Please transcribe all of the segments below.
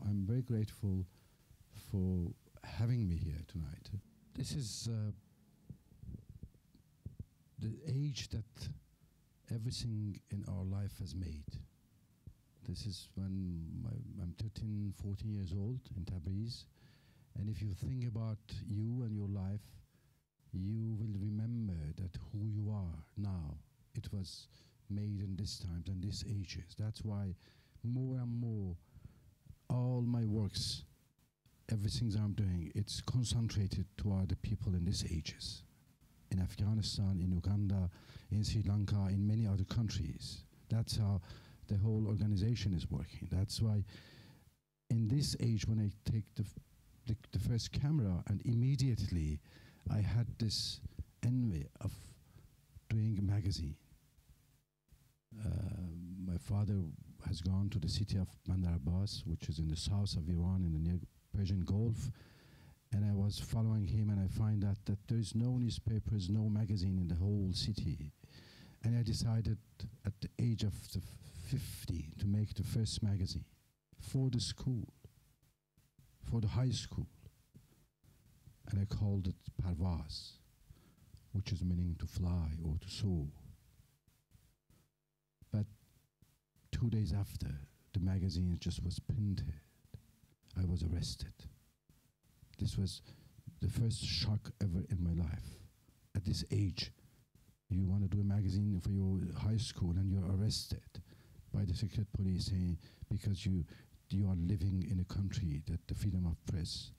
I'm very grateful for having me here tonight. This is the age that everything in our life has made. This is when I'm 13, 14 years old in Tabriz. And if you think about you and your life, you will remember that who you are now, it was made in this times and these ages. That's why more and more, all my works, everything that I'm doing, it's concentrated toward the people in these ages. In Afghanistan, in Uganda, in Sri Lanka, in many other countries. That's how the whole organization is working. That's why in this age, when I take the first camera, and immediately I had this envy of doing a magazine. My father has gone to the city of Bandar Abbas, which is in the south of Iran, in the near Persian Gulf, and I was following him, and I find out that there is no newspapers, no magazine in the whole city. And I decided at the age of 50 to make the first magazine for the school, for the high school. And I called it Parvaz, which is meaning to fly or to soar. But 2 days after the magazine just was printed, I was arrested. This was the first shock ever in my life. At this age, you want to do a magazine for your high school and you're arrested by the secret police saying, because you are living in a country that the freedom of press,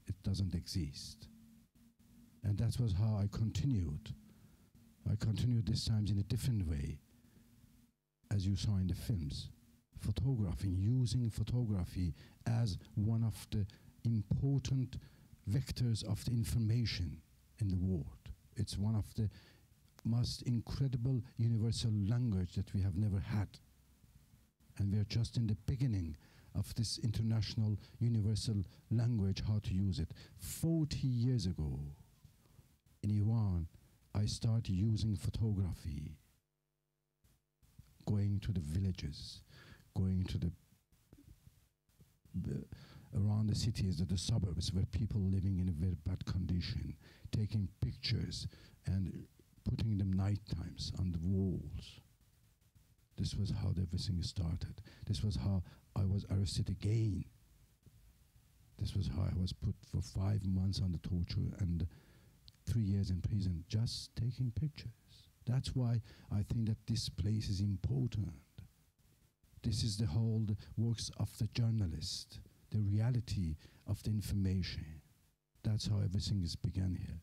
it doesn't exist. And that was how I continued. I continued this times in a different way, as you saw in the films. Photographing, using photography as one of the important vectors of the information in the world. It's one of the most incredible universal language that we have never had. And we are just in the beginning of this international universal language, how to use it. 40 years ago in Iran, I started using photography, going to the villages, going to the around the cities, the suburbs, where people living in a very bad condition, taking pictures and putting them night times on the walls. This was how everything started. This was how I was arrested again. This was how I was put for 5 months on the torture and 3 years in prison, just taking pictures. That's why I think that this place is important. This is the whole works of the journalist, the reality of the information. That's how everything is began here.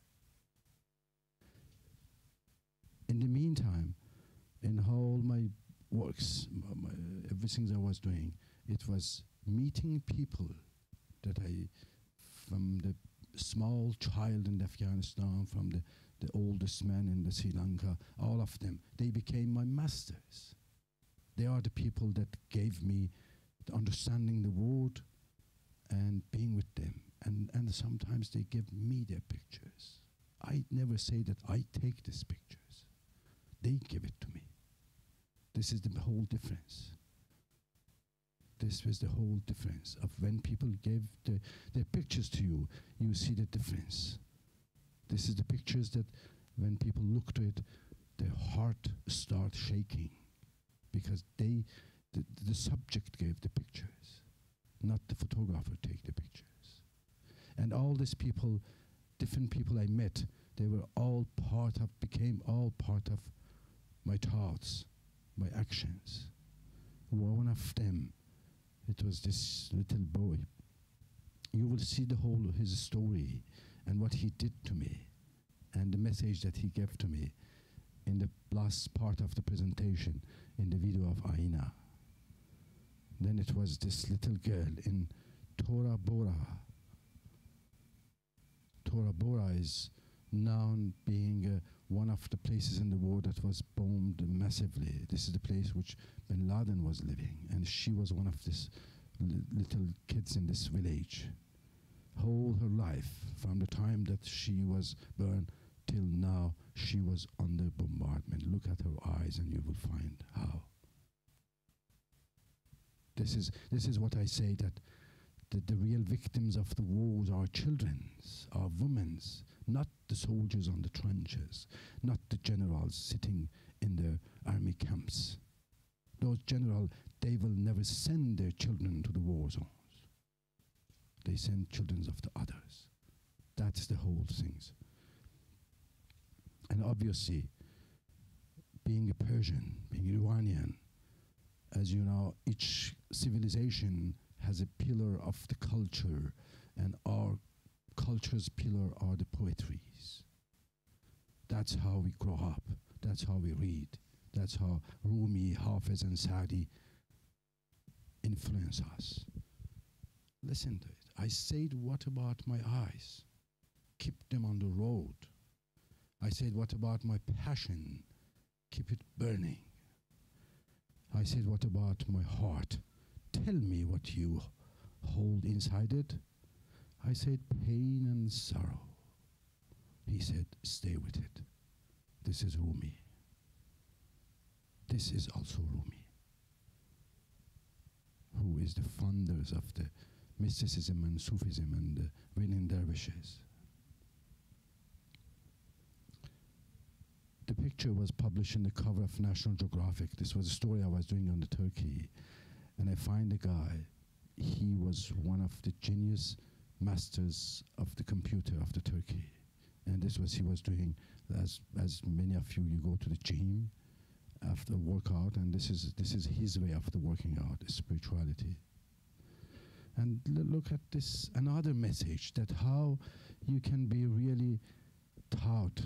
In the meantime, in all my works, everything I was doing, it was meeting people that from the small child in Afghanistan, from the oldest man in Sri Lanka, all of them, they became my masters. They are the people that gave me the understanding the world and being with them. And sometimes they give me their pictures. I never say that I take these pictures. They give it to me. This is the whole difference. This was the whole difference of when people gave their pictures to you, you see the difference. This is the pictures that when people look to it, their heart starts shaking. Because the subject gave the pictures, not the photographer take the pictures. And all these people, different people I met, they were all became all part of my thoughts, my actions. One of them, it was this little boy. You will see the whole of his story and what he did to me and the message that he gave to me in the last part of the presentation in the video of Aina. Then it was this little girl in Tora Bora. Tora Bora is known being one of the places in the world that was bombed massively. This is the place which bin Laden was living, and she was one of these little kids in this village. Whole her life, from the time that she was burned till now, she was under bombardment. Look at her eyes and you will find how. This is what I say, that that the real victims of the wars are children's, are women's, not the soldiers on the trenches, not the generals sitting in their army camps. Those generals, they will never send their children to the war zones. They send children of the others. That's the whole things. And obviously, being a Persian, being Iranian, as you know, each civilization has a pillar of the culture, and our culture's pillar are the poetries. That's how we grow up. That's how we read. That's how Rumi, Hafiz, and Saadi influence us. Listen to it. I said, what about my eyes? Keep them on the road. I said, what about my passion? Keep it burning. I said, what about my heart? Tell me what you hold inside it. I said, pain and sorrow. He said, stay with it. This is Rumi. This is also Rumi, who is the founders of the mysticism and Sufism and the winning dervishes. The picture was published in the cover of National Geographic. This was a story I was doing on the Turkey. And I find a guy, he was one of the genius masters of the computer of the Turkey. And this was he was doing, as many of you go to the gym after workout, and this is his way of the working out, spirituality. And look at this, another message, that how you can be really taught.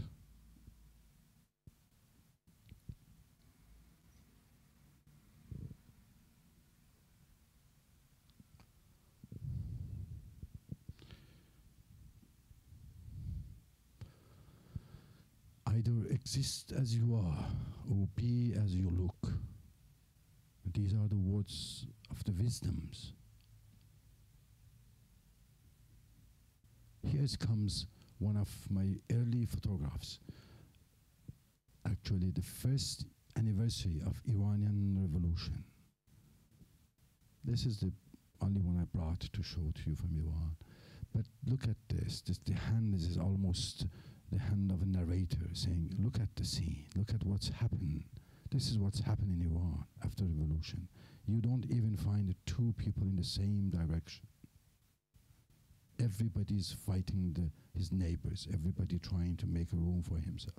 Either exist as you are, or be as you look. These are the words of the wisdoms. Here comes one of my early photographs. Actually, the first anniversary of Iranian Revolution. This is the only one I brought to show to you from Iran. But look at this. The hand is almost the hand of a narrator saying, look at the scene, look at what's happened. This is what's happened in Iran after revolution. You don't even find the two people in the same direction. Everybody's fighting his neighbors, everybody trying to make a room for himself.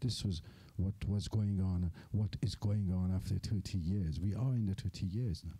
This was what was going on, what is going on after 30 years. We are in the 30 years now.